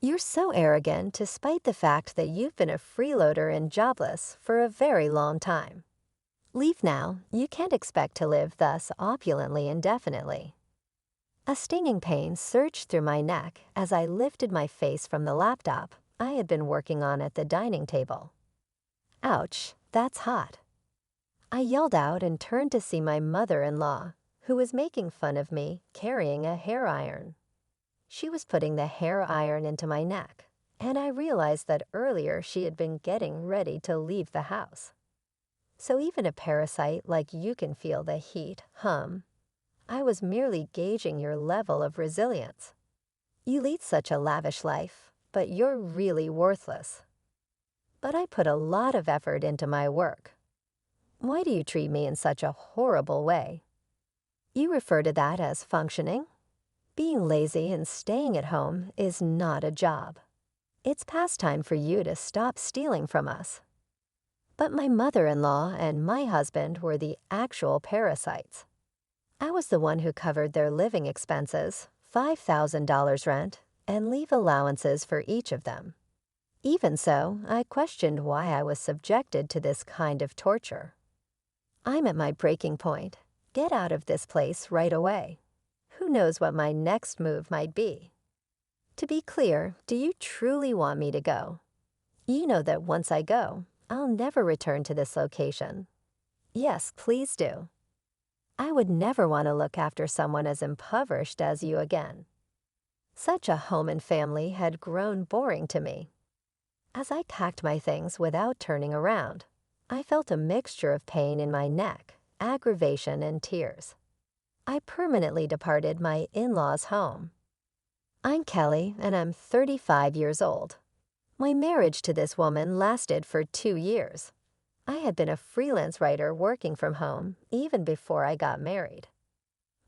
You're so arrogant despite the fact that you've been a freeloader and jobless for a very long time. Leave now, you can't expect to live thus opulently indefinitely. A stinging pain surged through my neck as I lifted my face from the laptop I had been working on at the dining table. Ouch, that's hot. I yelled out and turned to see my mother-in-law, who was making fun of me carrying a hair iron. She was putting the hair iron into my neck, and I realized that earlier she had been getting ready to leave the house. So even a parasite like you can feel the heat, hum. I was merely gauging your level of resilience. You lead such a lavish life, but you're really worthless. But I put a lot of effort into my work. Why do you treat me in such a horrible way? You refer to that as functioning? Being lazy and staying at home is not a job. It's past time for you to stop stealing from us. But my mother-in-law and my husband were the actual parasites. I was the one who covered their living expenses, $5,000 rent, and leave allowances for each of them. Even so, I questioned why I was subjected to this kind of torture. I'm at my breaking point. Get out of this place right away. Who knows what my next move might be? To be clear, do you truly want me to go? You know that once I go, I'll never return to this location. Yes, please do. I would never want to look after someone as impoverished as you again. Such a home and family had grown boring to me. As I packed my things without turning around, I felt a mixture of pain in my neck, aggravation, and tears. I permanently departed my in-laws' home. I'm Kelly, and I'm 35 years old. My marriage to this woman lasted for 2 years. I had been a freelance writer working from home even before I got married.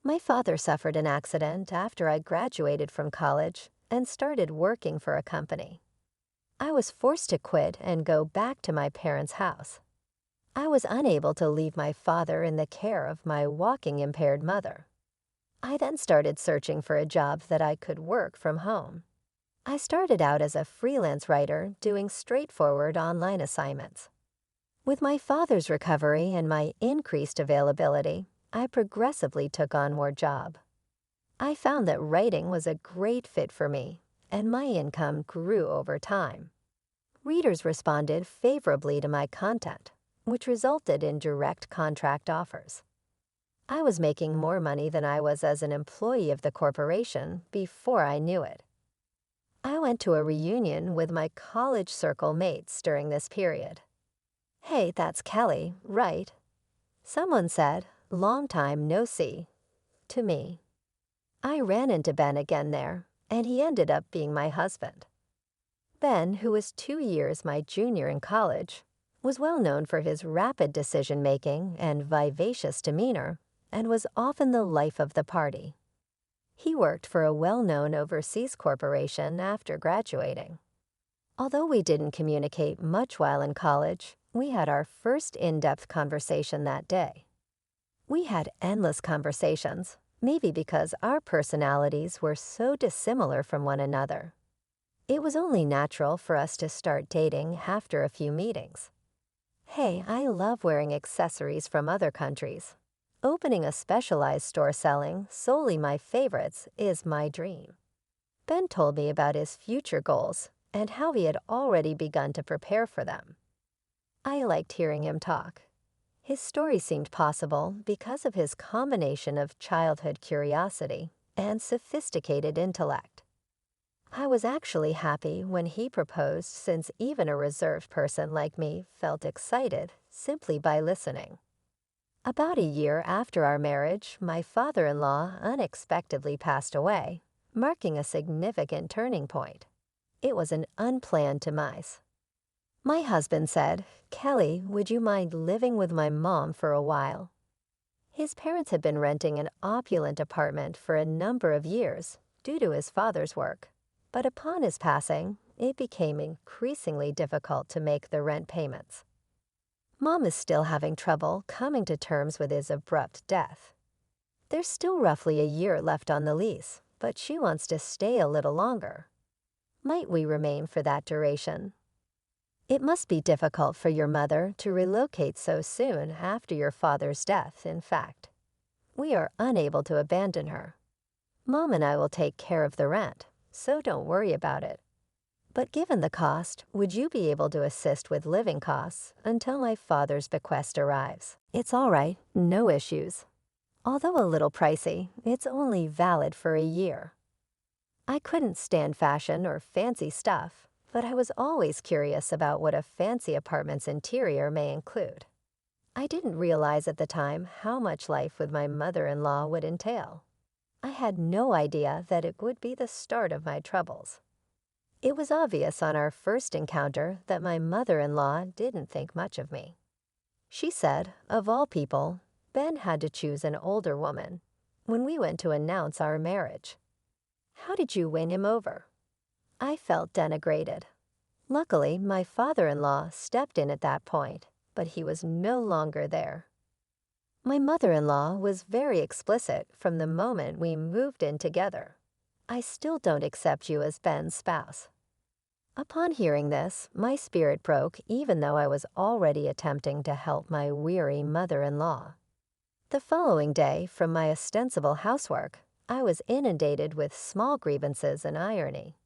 My father suffered an accident after I graduated from college and started working for a company. I was forced to quit and go back to my parents' house. I was unable to leave my father in the care of my walking-impaired mother. I then started searching for a job that I could work from home. I started out as a freelance writer doing straightforward online assignments. With my father's recovery and my increased availability, I progressively took on more job. I found that writing was a great fit for me, and my income grew over time. Readers responded favorably to my content, which resulted in direct contract offers. I was making more money than I was as an employee of the corporation before I knew it. I went to a reunion with my college circle mates during this period. Hey, that's Kelly, right? Someone said, long time no see, to me. I ran into Ben again there, and he ended up being my husband. Ben, who was 2 years my junior in college, was well known for his rapid decision-making and vivacious demeanor, and was often the life of the party. He worked for a well-known overseas corporation after graduating. Although we didn't communicate much while in college, we had our first in-depth conversation that day. We had endless conversations, maybe because our personalities were so dissimilar from one another. It was only natural for us to start dating after a few meetings. Hey, I love wearing accessories from other countries. Opening a specialized store selling solely my favorites is my dream. Ben told me about his future goals and how he had already begun to prepare for them. I liked hearing him talk. His story seemed possible because of his combination of childhood curiosity and sophisticated intellect. I was actually happy when he proposed, since even a reserved person like me felt excited simply by listening. About a year after our marriage, my father-in-law unexpectedly passed away, marking a significant turning point. It was an unplanned demise. My husband said, "Kelly, would you mind living with my mom for a while?" His parents had been renting an opulent apartment for a number of years due to his father's work, but upon his passing, it became increasingly difficult to make the rent payments. Mom is still having trouble coming to terms with his abrupt death. There's still roughly a year left on the lease, but she wants to stay a little longer. Might we remain for that duration? It must be difficult for your mother to relocate so soon after your father's death, in fact. We are unable to abandon her. Mom and I will take care of the rent, so don't worry about it. But given the cost, would you be able to assist with living costs until my father's bequest arrives? It's all right, no issues. Although a little pricey, it's only valid for a year. I couldn't stand fashion or fancy stuff, but I was always curious about what a fancy apartment's interior may include. I didn't realize at the time how much life with my mother-in-law would entail. I had no idea that it would be the start of my troubles. It was obvious on our first encounter that my mother-in-law didn't think much of me. She said, of all people, Ben had to choose an older woman when we went to announce our marriage. How did you win him over? I felt denigrated. Luckily, my father-in-law stepped in at that point, but he was no longer there. My mother-in-law was very explicit from the moment we moved in together. I still don't accept you as Ben's spouse. Upon hearing this, my spirit broke even though I was already attempting to help my weary mother-in-law. The following day, from my ostensible housework, I was inundated with small grievances and irony.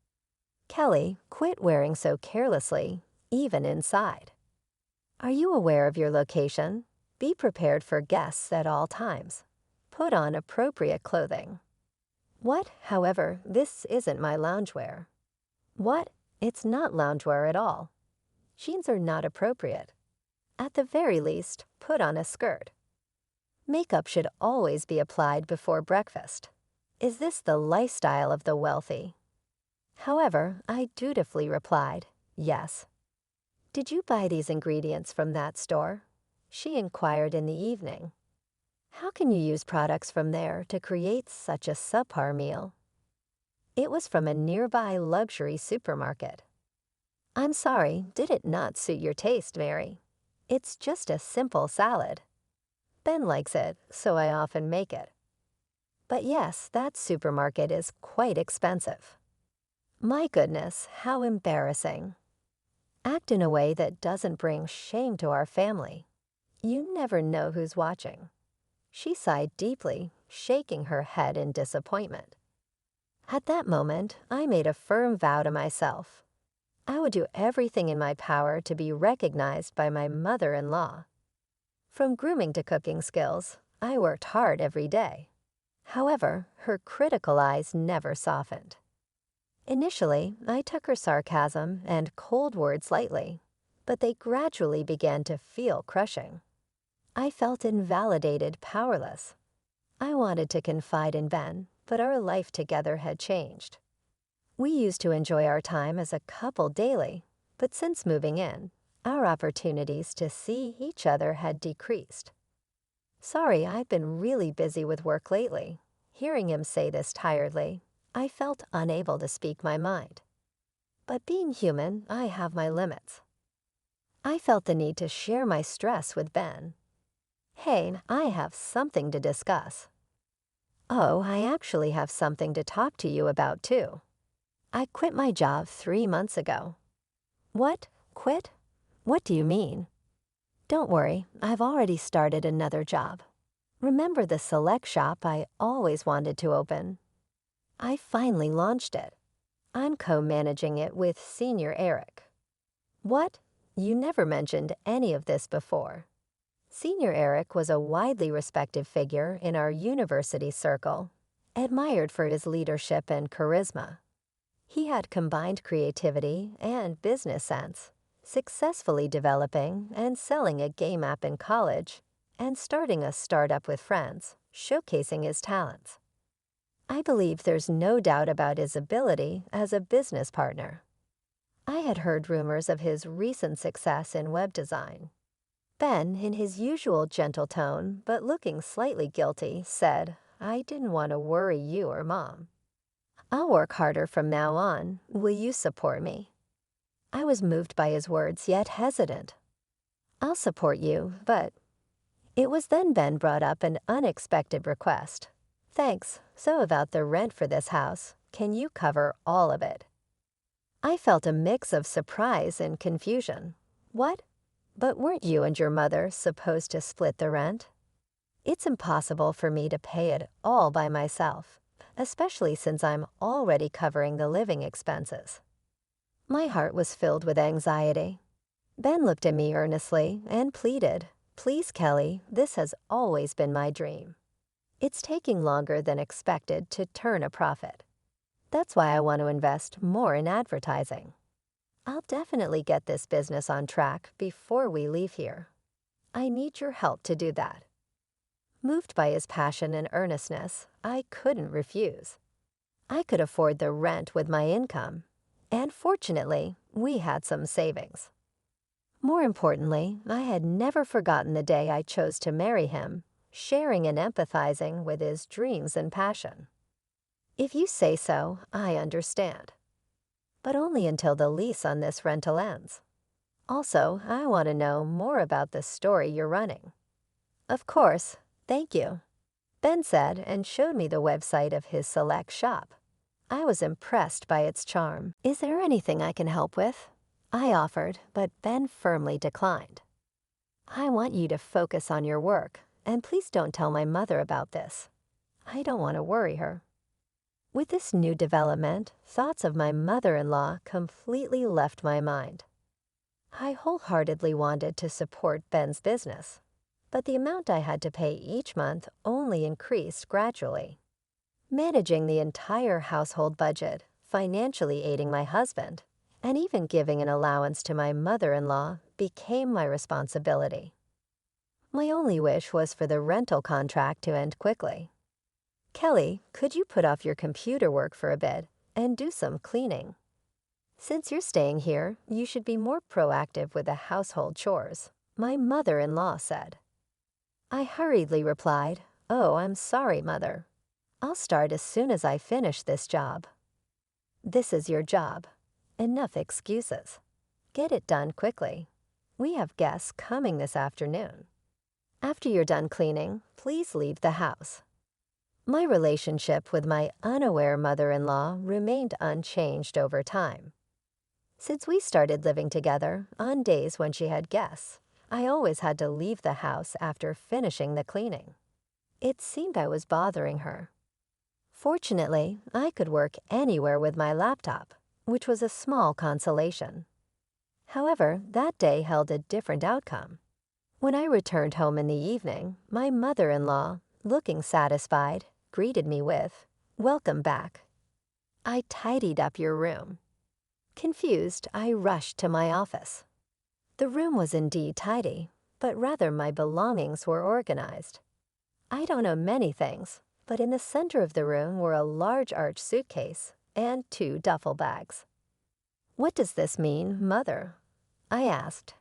Kelly, quit wearing so carelessly, even inside. Are you aware of your location? Be prepared for guests at all times. Put on appropriate clothing. What, however, this isn't my loungewear. What? It's not loungewear at all. Jeans are not appropriate. At the very least, put on a skirt. Makeup should always be applied before breakfast. Is this the lifestyle of the wealthy? However, I dutifully replied, yes. Did you buy these ingredients from that store? She inquired in the evening. How can you use products from there to create such a subpar meal? It was from a nearby luxury supermarket. I'm sorry, did it not suit your taste, Mary? It's just a simple salad. Ben likes it, so I often make it. But yes, that supermarket is quite expensive. My goodness, how embarrassing. Act in a way that doesn't bring shame to our family. You never know who's watching. She sighed deeply, shaking her head in disappointment. At that moment, I made a firm vow to myself. I would do everything in my power to be recognized by my mother-in-law. From grooming to cooking skills, I worked hard every day. However, her critical eyes never softened. Initially, I took her sarcasm and cold words lightly, but they gradually began to feel crushing. I felt invalidated, powerless. I wanted to confide in Ben, but our life together had changed. We used to enjoy our time as a couple daily, but since moving in, our opportunities to see each other had decreased. Sorry, I've been really busy with work lately. Hearing him say this tiredly, I felt unable to speak my mind. But being human, I have my limits. I felt the need to share my stress with Ben. Hey, I have something to discuss. Oh, I actually have something to talk to you about too. I quit my job 3 months ago. What? Quit? What do you mean? Don't worry, I've already started another job. Remember the select shop I always wanted to open? I finally launched it. I'm co-managing it with Senior Eric. What? You never mentioned any of this before. Senior Eric was a widely respected figure in our university circle, admired for his leadership and charisma. He had combined creativity and business sense, successfully developing and selling a game app in college, and starting a startup with friends, showcasing his talents. I believe there's no doubt about his ability as a business partner. I had heard rumors of his recent success in web design. Ben, in his usual gentle tone, but looking slightly guilty, said, I didn't want to worry you or Mom. I'll work harder from now on. Will you support me? I was moved by his words, yet hesitant. I'll support you, but... It was then Ben brought up an unexpected request. Thanks, so about the rent for this house, can you cover all of it? I felt a mix of surprise and confusion. What? But weren't you and your mother supposed to split the rent? It's impossible for me to pay it all by myself, especially since I'm already covering the living expenses. My heart was filled with anxiety. Ben looked at me earnestly and pleaded, "Please, Kelly, this has always been my dream. It's taking longer than expected to turn a profit. That's why I want to invest more in advertising. I'll definitely get this business on track before we leave here. I need your help to do that." Moved by his passion and earnestness, I couldn't refuse. I could afford the rent with my income, and fortunately, we had some savings. More importantly, I had never forgotten the day I chose to marry him, sharing and empathizing with his dreams and passion. "If you say so, I understand. But only until the lease on this rental ends. Also, I want to know more about the story you're running." "Of course, thank you," Ben said and showed me the website of his select shop. I was impressed by its charm. "Is there anything I can help with?" I offered, but Ben firmly declined. "I want you to focus on your work, and please don't tell my mother about this. I don't want to worry her." With this new development, thoughts of my mother-in-law completely left my mind. I wholeheartedly wanted to support Ben's business, but the amount I had to pay each month only increased gradually. Managing the entire household budget, financially aiding my husband, and even giving an allowance to my mother-in-law became my responsibility. My only wish was for the rental contract to end quickly. "Kelly, could you put off your computer work for a bit and do some cleaning? Since you're staying here, you should be more proactive with the household chores," my mother-in-law said. I hurriedly replied, "Oh, I'm sorry, Mother. I'll start as soon as I finish this job." "This is your job. Enough excuses. Get it done quickly. We have guests coming this afternoon. After you're done cleaning, please leave the house." My relationship with my unaware mother-in-law remained unchanged over time. Since we started living together, on days when she had guests, I always had to leave the house after finishing the cleaning. It seemed I was bothering her. Fortunately, I could work anywhere with my laptop, which was a small consolation. However, that day held a different outcome. When I returned home in the evening, my mother-in-law, looking satisfied, greeted me with, "Welcome back. I tidied up your room." Confused, I rushed to my office. The room was indeed tidy, but rather my belongings were organized. I don't own many things, but in the center of the room were a large arch suitcase and 2 duffel bags. "What does this mean, Mother?" I asked.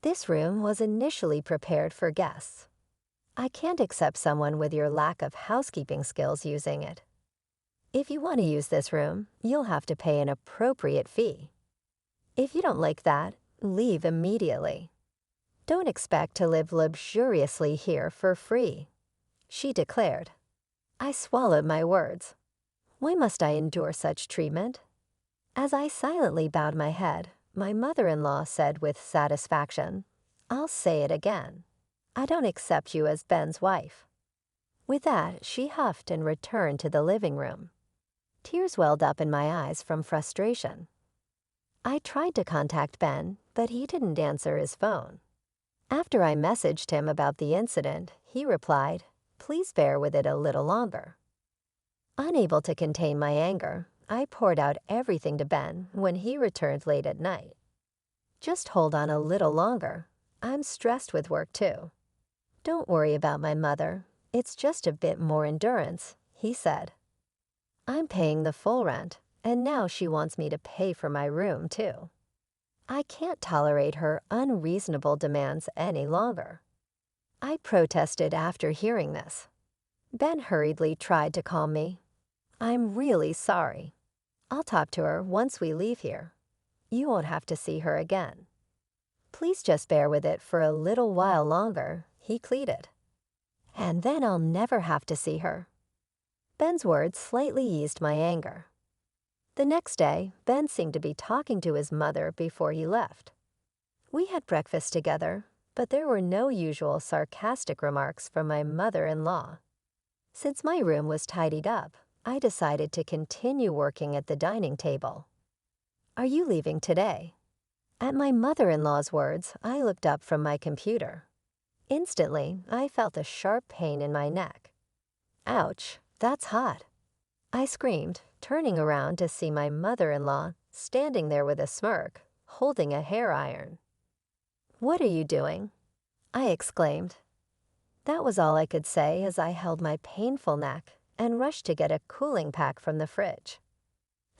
"This room was initially prepared for guests. I can't accept someone with your lack of housekeeping skills using it. If you want to use this room, you'll have to pay an appropriate fee. If you don't like that, leave immediately. Don't expect to live luxuriously here for free," she declared. I swallowed my words. Why must I endure such treatment? As I silently bowed my head, my mother-in-law said with satisfaction, "I'll say it again. I don't accept you as Ben's wife." With that, she huffed and returned to the living room. Tears welled up in my eyes from frustration. I tried to contact Ben, but he didn't answer his phone. After I messaged him about the incident, he replied, "Please bear with it a little longer." Unable to contain my anger, I poured out everything to Ben when he returned late at night. "Just hold on a little longer. I'm stressed with work too." "Don't worry about my mother. It's just a bit more endurance," he said. "I'm paying the full rent, and now she wants me to pay for my room too. I can't tolerate her unreasonable demands any longer." I protested after hearing this. Ben hurriedly tried to calm me. "I'm really sorry. I'll talk to her once we leave here. You won't have to see her again. Please just bear with it for a little while longer," he pleaded. "And then I'll never have to see her." Ben's words slightly eased my anger. The next day, Ben seemed to be talking to his mother before he left. We had breakfast together, but there were no usual sarcastic remarks from my mother-in-law. Since my room was tidied up, I decided to continue working at the dining table. "Are you leaving today?" At my mother-in-law's words, I looked up from my computer. Instantly, I felt a sharp pain in my neck. "Ouch, that's hot," I screamed, turning around to see my mother-in-law standing there with a smirk, holding a hair iron. "What are you doing?" I exclaimed. That was all I could say as I held my painful neck and rushed to get a cooling pack from the fridge.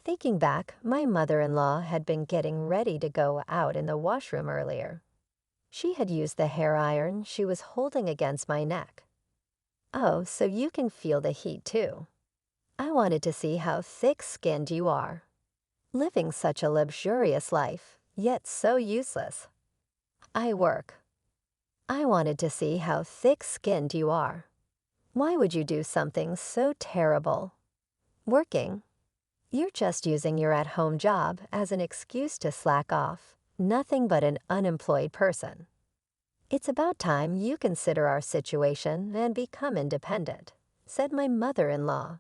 Thinking back, my mother-in-law had been getting ready to go out in the washroom earlier. She had used the hair iron she was holding against my neck. "Oh, so you can feel the heat too. I wanted to see how thick-skinned you are. Living such a luxurious life, yet so useless." I work. "I wanted to see how thick-skinned you are. Why would you do something so terrible? Working? You're just using your at-home job as an excuse to slack off. Nothing but an unemployed person. It's about time you consider our situation and become independent," said my mother-in-law.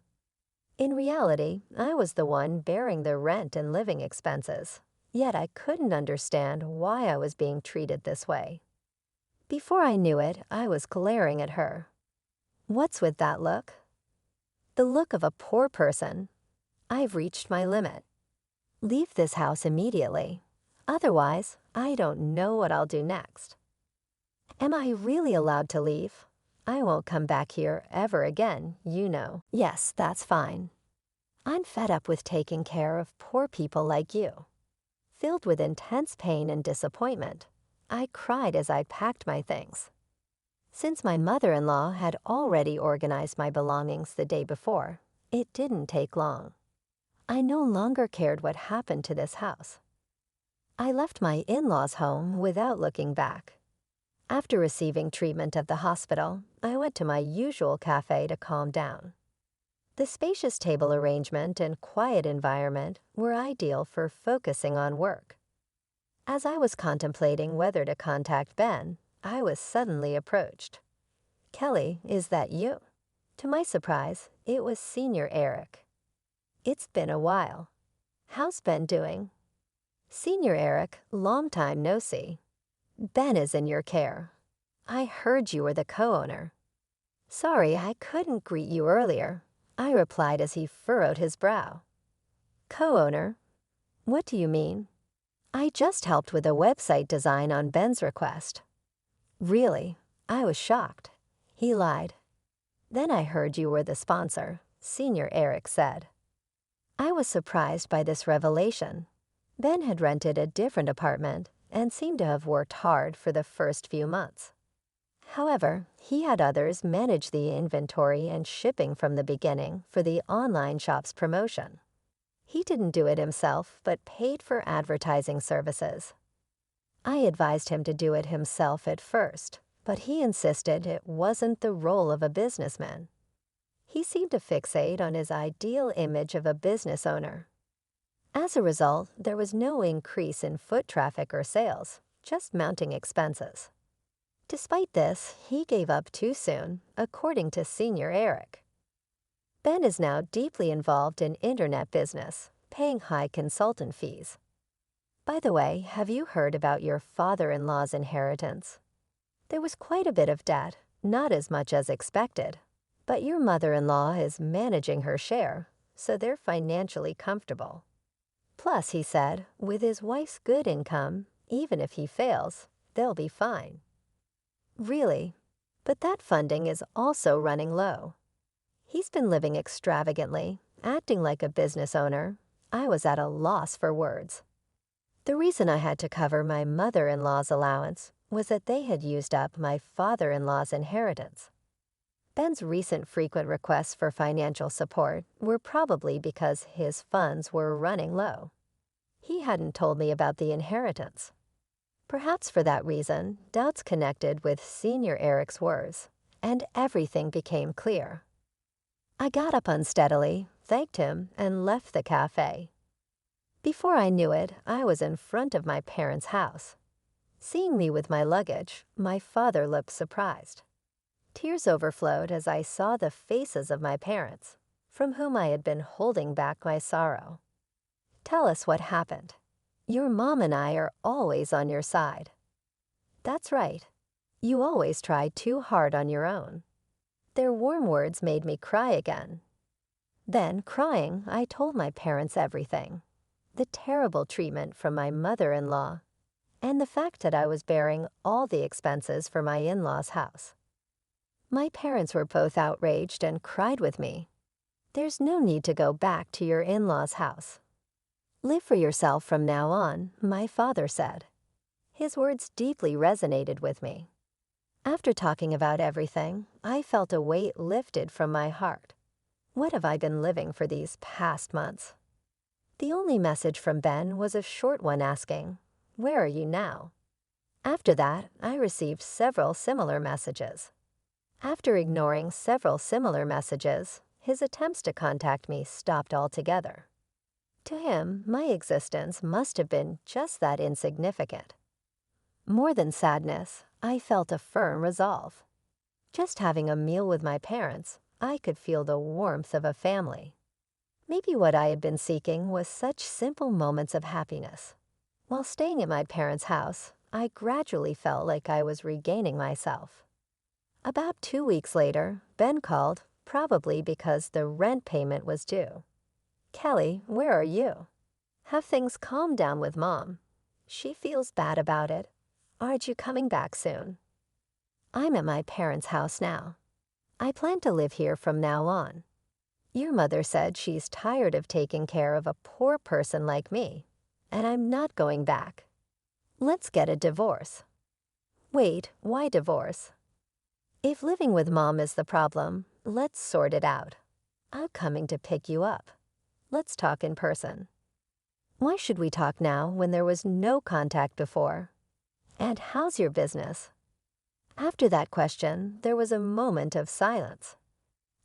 In reality, I was the one bearing the rent and living expenses, yet I couldn't understand why I was being treated this way. Before I knew it, I was glaring at her. What's with that look? The look of a poor person. I've reached my limit. Leave this house immediately. Otherwise, I don't know what I'll do next. Am I really allowed to leave? I won't come back here ever again, you know. Yes, that's fine. I'm fed up with taking care of poor people like you. Filled with intense pain and disappointment, I cried as I packed my things. Since my mother-in-law had already organized my belongings the day before, it didn't take long. I no longer cared what happened to this house. I left my in-laws' home without looking back. After receiving treatment at the hospital, I went to my usual cafe to calm down. The spacious table arrangement and quiet environment were ideal for focusing on work. As I was contemplating whether to contact Ben, I was suddenly approached. "Kelly, is that you?" To my surprise, it was Senior Eric. "It's been a while. How's Ben doing?" "Senior Eric, long time no see. Ben is in your care. I heard you were the co-owner." "Sorry, I couldn't greet you earlier," I replied as he furrowed his brow. "Co-owner? What do you mean?" "I just helped with a website design on Ben's request." "Really?" I was shocked. He lied. "Then I heard you were the sponsor," Senior Eric said. I was surprised by this revelation. Ben had rented a different apartment and seemed to have worked hard for the first few months. However, he had others manage the inventory and shipping from the beginning for the online shop's promotion. He didn't do it himself, but paid for advertising services. I advised him to do it himself at first, but he insisted it wasn't the role of a businessman. He seemed to fixate on his ideal image of a business owner. As a result, there was no increase in foot traffic or sales, just mounting expenses. Despite this, he gave up too soon, according to Senior Eric. Ben is now deeply involved in internet business, paying high consultant fees. By the way, have you heard about your father-in-law's inheritance? There was quite a bit of debt, not as much as expected, but your mother-in-law is managing her share, so they're financially comfortable. Plus, he said, with his wife's good income, even if he fails, they'll be fine. Really? But that funding is also running low. He's been living extravagantly, acting like a business owner. I was at a loss for words. The reason I had to cover my mother-in-law's allowance was that they had used up my father-in-law's inheritance. Ben's recent frequent requests for financial support were probably because his funds were running low. He hadn't told me about the inheritance. Perhaps for that reason, doubts connected with Senior Eric's words, and everything became clear. I got up unsteadily, thanked him, and left the cafe. Before I knew it, I was in front of my parents' house. Seeing me with my luggage, my father looked surprised. Tears overflowed as I saw the faces of my parents, from whom I had been holding back my sorrow. "Tell us what happened. Your mom and I are always on your side." "That's right. You always try too hard on your own." Their warm words made me cry again. Then, crying, I told my parents everything. The terrible treatment from my mother-in-law, and the fact that I was bearing all the expenses for my in-laws' house. My parents were both outraged and cried with me. "There's no need to go back to your in-laws' house. Live for yourself from now on," my father said. His words deeply resonated with me. After talking about everything, I felt a weight lifted from my heart. What have I been living for these past months? The only message from Ben was a short one asking, "Where are you now?" After that, I received several similar messages. After ignoring several similar messages, his attempts to contact me stopped altogether. To him, my existence must have been just that insignificant. More than sadness, I felt a firm resolve. Just having a meal with my parents, I could feel the warmth of a family. Maybe what I had been seeking was such simple moments of happiness. While staying at my parents' house, I gradually felt like I was regaining myself. About 2 weeks later, Ben called, probably because the rent payment was due. "Kelly, where are you? Have things calmed down with Mom? She feels bad about it. Aren't you coming back soon?" "I'm at my parents' house now. I plan to live here from now on. Your mother said she's tired of taking care of a poor person like me, and I'm not going back. Let's get a divorce." "Wait, why divorce?" "If living with Mom is the problem, let's sort it out. I'm coming to pick you up. Let's talk in person." "Why should we talk now when there was no contact before? And how's your business?" After that question, there was a moment of silence.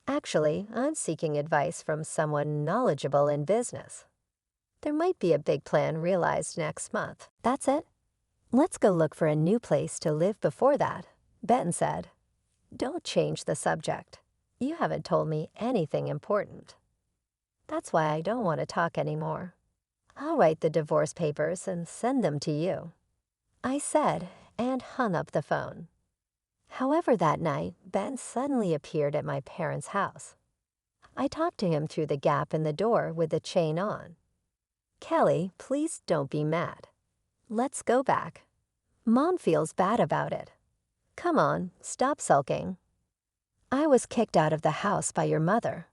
Actually, I'm seeking advice from someone knowledgeable in business. There might be a big plan realized next month. "That's it? Let's go look for a new place to live before that," Ben said. "Don't change the subject. You haven't told me anything important." "That's why I don't want to talk anymore. I'll write the divorce papers and send them to you," I said, and hung up the phone. However, that night, Ben suddenly appeared at my parents' house. I talked to him through the gap in the door with the chain on. "Kelly, please don't be mad. Let's go back. Mom feels bad about it. Come on, stop sulking. I was kicked out of the house by your mother.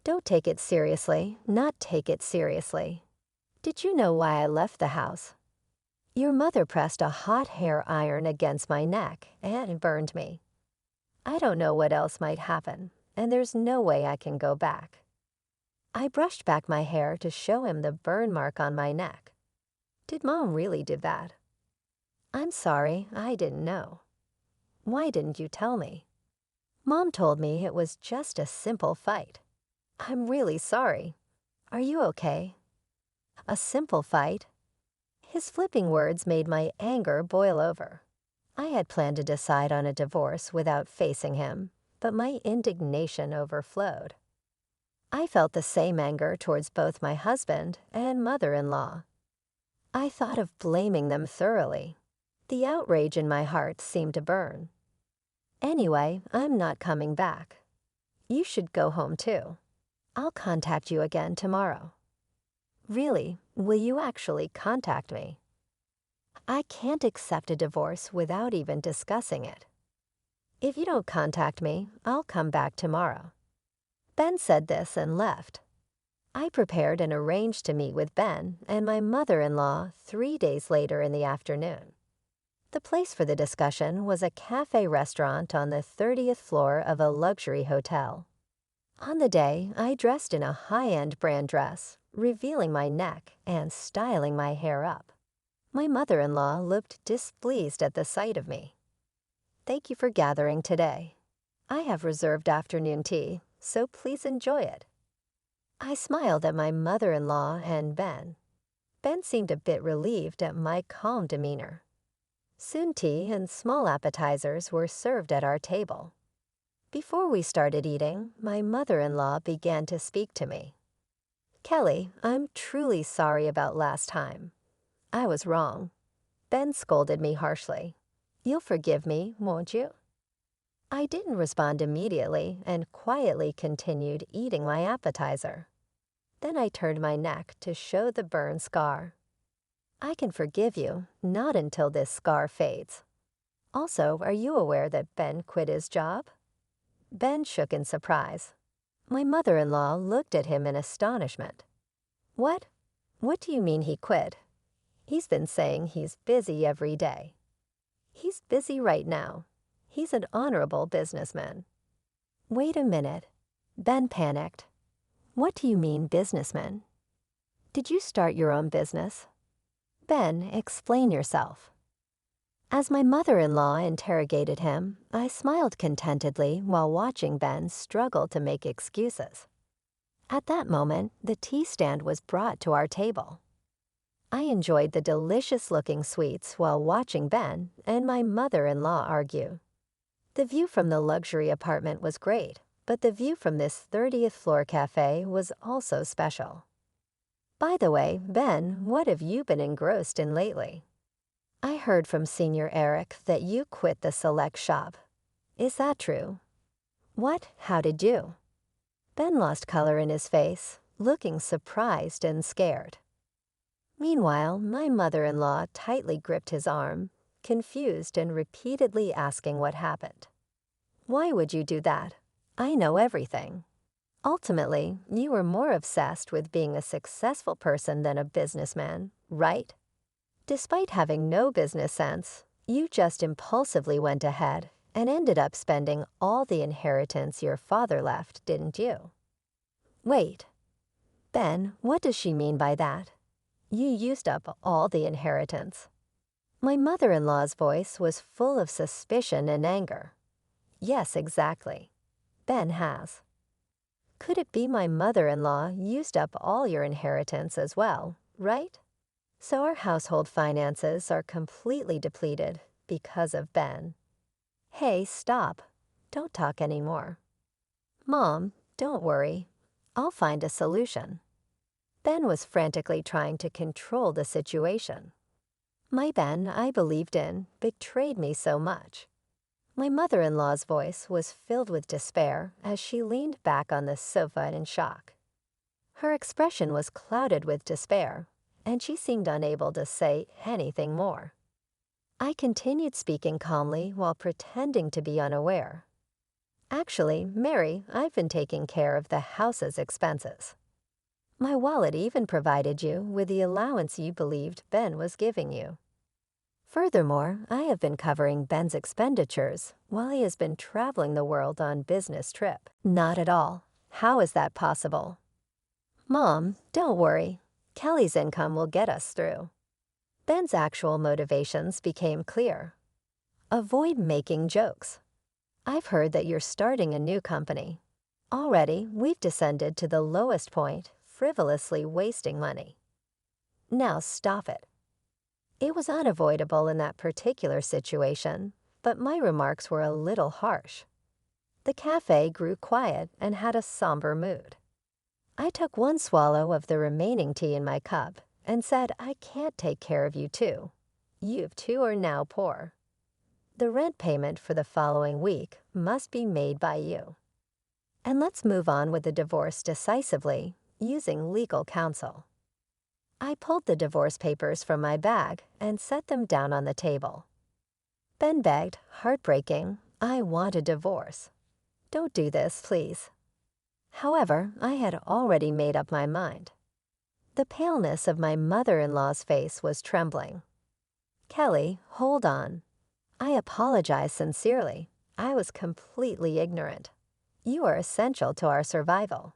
Don't take it seriously, not take it seriously. Did you know why I left the house? Your mother pressed a hot hair iron against my neck and burned me. I don't know what else might happen, and there's no way I can go back." I brushed back my hair to show him the burn mark on my neck. "Did Mom really do that?" "I'm sorry, I didn't know." "Why didn't you tell me?" "Mom told me it was just a simple fight." "I'm really sorry. Are you okay?" "A simple fight?" His flipping words made my anger boil over. I had planned to decide on a divorce without facing him, but my indignation overflowed. I felt the same anger towards both my husband and mother-in-law. I thought of blaming them thoroughly. The outrage in my heart seemed to burn. "Anyway, I'm not coming back. You should go home too. I'll contact you again tomorrow." "Really? Will you actually contact me?" "I can't accept a divorce without even discussing it." "If you don't contact me, I'll come back tomorrow." Ben said this and left. I prepared and arranged to meet with Ben and my mother-in-law 3 days later in the afternoon. The place for the discussion was a cafe restaurant on the 30th floor of a luxury hotel. On the day, I dressed in a high-end brand dress, revealing my neck and styling my hair up. My mother-in-law looked displeased at the sight of me. "Thank you for gathering today. I have reserved afternoon tea, so please enjoy it." I smiled at my mother-in-law and Ben. Ben seemed a bit relieved at my calm demeanor. Soon tea and small appetizers were served at our table. Before we started eating, my mother-in-law began to speak to me. "Kelly, I'm truly sorry about last time. I was wrong." Ben scolded me harshly. "You'll forgive me, won't you?" I didn't respond immediately and quietly continued eating my appetizer. Then I turned my neck to show the burn scar. "I can forgive you, not until this scar fades. Also, are you aware that Ben quit his job?" Ben shook in surprise. My mother-in-law looked at him in astonishment. "What? What do you mean he quit? He's been saying he's busy every day." "He's busy right now. He's an honorable businessman." "Wait a minute." Ben panicked. "What do you mean, businessman? Did you start your own business?" "Ben, explain yourself." As my mother-in-law interrogated him, I smiled contentedly while watching Ben struggle to make excuses. At that moment, the tea stand was brought to our table. I enjoyed the delicious-looking sweets while watching Ben and my mother-in-law argue. The view from the luxury apartment was great, but the view from this 30th floor cafe was also special. "By the way, Ben, what have you been engrossed in lately? I heard from Senior Eric that you quit the select shop. Is that true?" "What? How did you?" Ben lost color in his face, looking surprised and scared. Meanwhile, my mother-in-law tightly gripped his arm, confused and repeatedly asking what happened. "Why would you do that? I know everything. Ultimately, you were more obsessed with being a successful person than a businessman, right? Despite having no business sense, you just impulsively went ahead and ended up spending all the inheritance your father left, didn't you?" "Wait. Ben, what does she mean by that? You used up all the inheritance." My mother-in-law's voice was full of suspicion and anger. "Yes, exactly. Ben has." "Could it be my mother-in-law used up all your inheritance as well, right? So our household finances are completely depleted because of Ben." "Hey, stop. Don't talk anymore." "Mom, don't worry. I'll find a solution." Ben was frantically trying to control the situation. My Ben I believed in betrayed me so much. My mother-in-law's voice was filled with despair as she leaned back on the sofa in shock. Her expression was clouded with despair, and she seemed unable to say anything more. I continued speaking calmly while pretending to be unaware. "Actually, Mary, I've been taking care of the house's expenses. My wallet even provided you with the allowance you believed Ben was giving you. Furthermore, I have been covering Ben's expenditures while he has been traveling the world on business trip." "Not at all. How is that possible?" "Mom, don't worry. Kelly's income will get us through." Ben's actual motivations became clear. "Avoid making jokes. I've heard that you're starting a new company. Already, we've descended to the lowest point, frivolously wasting money. Now stop it." It was unavoidable in that particular situation, but my remarks were a little harsh. The cafe grew quiet and had a somber mood. I took one swallow of the remaining tea in my cup and said, "I can't take care of you two. You two are now poor. The rent payment for the following week must be made by you. And let's move on with the divorce decisively, using legal counsel." I pulled the divorce papers from my bag and set them down on the table. Ben begged, heartbreaking, "I want a divorce. Don't do this, please." However, I had already made up my mind. The paleness of my mother-in-law's face was trembling. "Kelly, hold on. I apologize sincerely. I was completely ignorant. You are essential to our survival.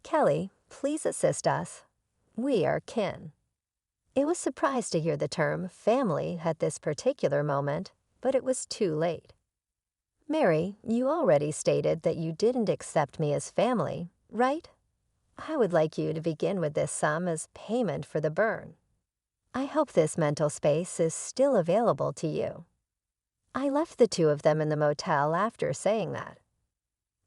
Kelly, please assist us. We are kin." It was surprised to hear the term family at this particular moment, but it was too late. "Mary, you already stated that you didn't accept me as family, right? I would like you to begin with this sum as payment for the burn." I hope this mental space is still available to you. I left the two of them in the motel after saying that.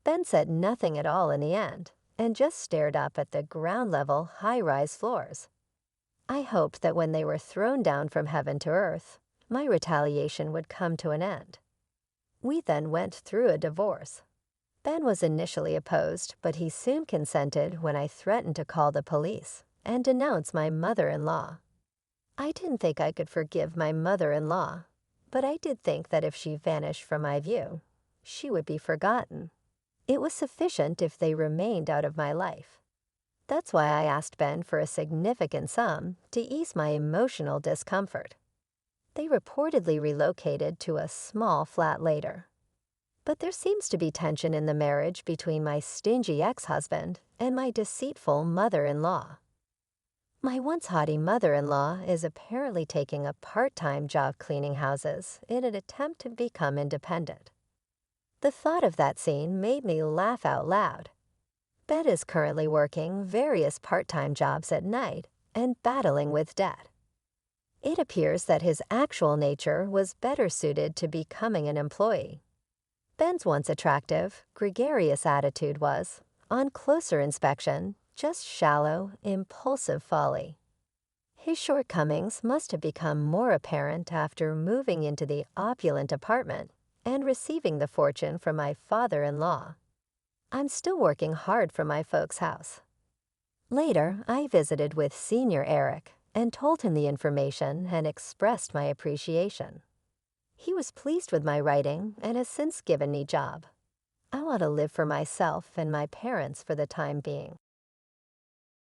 Ben said nothing at all in the end and just stared up at the ground-level, high-rise floors. I hoped that when they were thrown down from heaven to earth, my retaliation would come to an end. We then went through a divorce. Ben was initially opposed, but he soon consented when I threatened to call the police and denounce my mother-in-law. I didn't think I could forgive my mother-in-law, but I did think that if she vanished from my view, she would be forgotten. It was sufficient if they remained out of my life. That's why I asked Ben for a significant sum to ease my emotional discomfort. They reportedly relocated to a small flat later. But there seems to be tension in the marriage between my stingy ex-husband and my deceitful mother-in-law. My once haughty mother-in-law is apparently taking a part-time job cleaning houses in an attempt to become independent. The thought of that scene made me laugh out loud. Ben is currently working various part-time jobs at night and battling with debt. It appears that his actual nature was better suited to becoming an employee. Ben's once attractive, gregarious attitude was, on closer inspection, just shallow, impulsive folly. His shortcomings must have become more apparent after moving into the opulent apartment and receiving the fortune from my father-in-law. I'm still working hard for my folks' house. Later, I visited with Senior Eric and told him the information and expressed my appreciation. He was pleased with my writing and has since given me job. I want to live for myself and my parents for the time being.